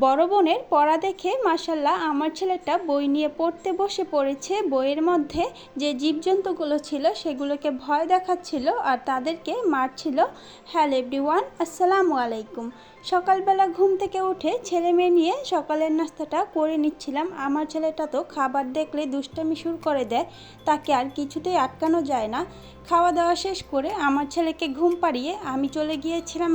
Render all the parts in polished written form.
বড় বোনের পড়া দেখে মাশাল্লাহ আমার ছেলেটা বই নিয়ে পড়তে বসে পড়েছে। বইয়ের মধ্যে যে জীবজন্তুগুলো ছিল সেগুলোকে ভয় দেখাচ্ছিল আর তাদেরকে মারছিল। হ্যালো এভরিওয়ান, আসসালামু আলাইকুম। সকালবেলা ঘুম থেকে উঠে ছেলে মেয়ে নিয়ে সকালের নাস্তাটা করে নিচ্ছিলাম। আমার ছেলেটা তো খাবার দেখলে দুষ্টামি শুরু করে দেয়, তাকে আর কিছুতেই আটকানো যায় না। খাওয়া দাওয়া শেষ করে আমার ছেলেকে ঘুম পাড়িয়ে আমি চলে গিয়েছিলাম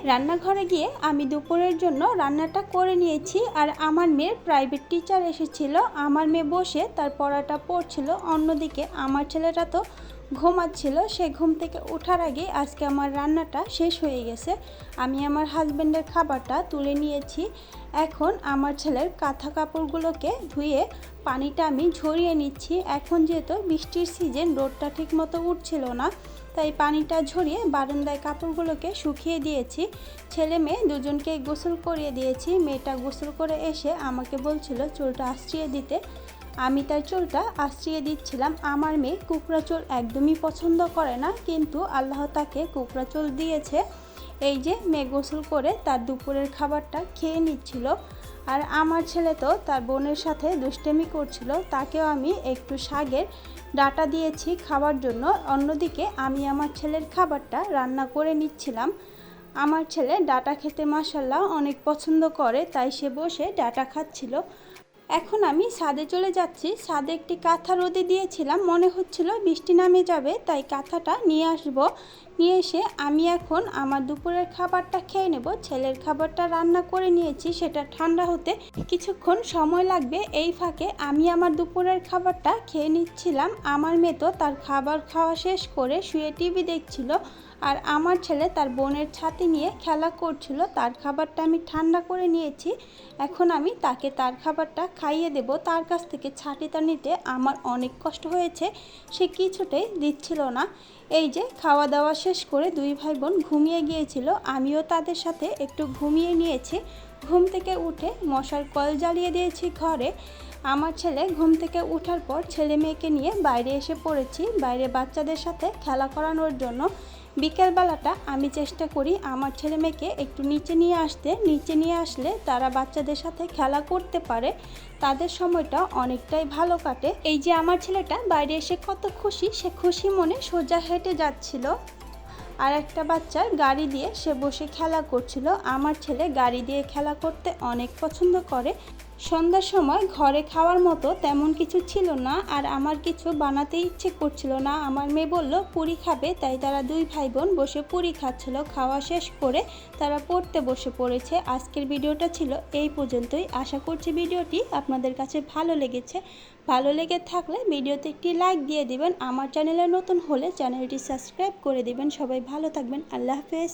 রান্নাঘরে গিয়ে আমি দুপুরের জন্য রান্নাটা করে নিয়েছি। আর আমার মেয়ের প্রাইভেট টিচার এসেছিল, আমার মেয়ে বসে তার পড়াটা পড়ছিল, অন্যদিকে আমার ছেলেটা তো ঘুমাচ্ছিল। সে ঘুম থেকে ওঠার আগে আজকে আমার রান্নাটা শেষ হয়ে গেছে। আমি আমার হাজব্যান্ডের খাবারটা তুলে নিয়েছি। এখন আমার ছেলের কাঁথা কাপড়গুলোকে ধুয়ে পানিটা আমি ঝরিয়ে নিচ্ছি। এখন যেহেতু বৃষ্টির সিজন, রোদটা ঠিক মতো উঠছিল না, তাই পানিটা ঝরিয়ে বারান্দায় কাপড়গুলোকে শুকিয়ে দিয়েছি। ছেলে মেয়ে দুজনকে গোসল করিয়ে দিয়েছি। মেয়েটা গোসল করে এসে আমাকে বলছিল চুলটা আঁচড়িয়ে দিতে, আমি তার চুলটা আঁচড়িয়ে দিচ্ছিলাম। আমার মেয়ে কুকড়া চুল একদমই পছন্দ করে না, কিন্তু আল্লাহ তাকে কুকড়া চুল দিয়েছে। এই যে মেয়ে গোসল করে তার দুপুরের খাবারটা খেয়ে নিচ্ছিল। আর আমার ছেলে তো তার বোনের সাথে দুষ্টামি করছিল, তাকেও আমি একটু শাকের ডাঁটা দিয়েছি খাওয়ার জন্য। অন্যদিকে আমি আমার ছেলের খাবারটা রান্না করে নিচ্ছিলাম। আমার ছেলে ডাঁটা খেতে মাশাল্লাহ অনেক পছন্দ করে, তাই সে বসে ডাঁটা খাচ্ছিল। এখন আমি ছাদে চলে যাচ্ছি। ছাদে একটি কাঁথা রোদে দিয়েছিলাম, মনে হচ্ছিল বৃষ্টি নামে যাবে, তাই কাঁথাটা নিয়ে আসব। নিয়ে এসে আমি এখন আমার দুপুরের খাবারটা খেয়ে নেব। ছেলের খাবারটা রান্না করে নিয়েছি, সেটা ঠান্ডা হতে কিছুক্ষণ সময় লাগবে। এই ফাঁকে আমি আমার দুপুরের খাবারটা খেয়ে নিচ্ছিলাম। আমার মেয়ে তো তার খাবার খাওয়া শেষ করে শুয়ে টিভি দেখছিল, আর আমার ছেলে তার বোনের ছাতি নিয়ে খেলা করছিল। তার খাবারটা আমি ঠান্ডা করে নিয়েছি। এখন আমি তাকে তার খাবারটা খাইয়ে দেব। তার কাছ থেকে ছাতিটা নিতে আমার অনেক কষ্ট হয়েছে, সে কিছুতেই দিচ্ছিল না। এই যে খাওয়া দাওয়া শেষ করে দুই ভাই বোন ঘুমিয়ে গিয়েছিল, আমিও তাদের সাথে একটু ঘুমিয়ে নিয়েছি। ঘুম থেকে উঠে মশার কয়েল জ্বালিয়ে দিয়েছি ঘরে। আমার ছেলে ঘুম থেকে ওঠার পর ছেলে মেয়েকে নিয়ে বাইরে এসে পড়েছি, বাইরে বাচ্চাদের সাথে খেলা করানোর জন্য। বিকেলবেলাটা আমি চেষ্টা করি আমার ছেলে মেয়েকে একটু নিচে নিয়ে আসলে তারা বাচ্চাদের সাথে খেলা করতে পারে, তাদের সময়টা অনেকটাই ভালো কাটে। এই যে আমার ছেলেটা বাইরে এসে কত খুশি, সে খুশি মনে সোজা হেঁটে যাচ্ছিল। আর একটা বাচ্চার গাড়ি দিয়ে সে বসে খেলা করছিল। আমার ছেলে গাড়ি দিয়ে খেলা করতে অনেক পছন্দ করে। সন্ধ্যার সময় ঘরে খাওয়ার মতো তেমন কিছু ছিল না, আর আমার কিছু বানাতে ইচ্ছে করছিল না। আমার মেয়ে বলল পুরি খাবে, তাই তারা দুই ভাই বোন বসে পুরি খাচ্ছিল। খাওয়া শেষ করে তারা পড়তে বসে পড়েছে। আজকের ভিডিওটা ছিল এই পর্যন্তই। আশা করছি ভিডিওটি আপনাদের কাছে ভালো লেগেছে। ভালো লেগে থাকলে ভিডিওতে একটি লাইক দিয়ে দিবেন। আমার চ্যানেলে নতুন হলে চ্যানেলটি সাবস্ক্রাইব করে দিবেন। সবাই ভালো থাকবেন। আল্লাহ হাফেজ।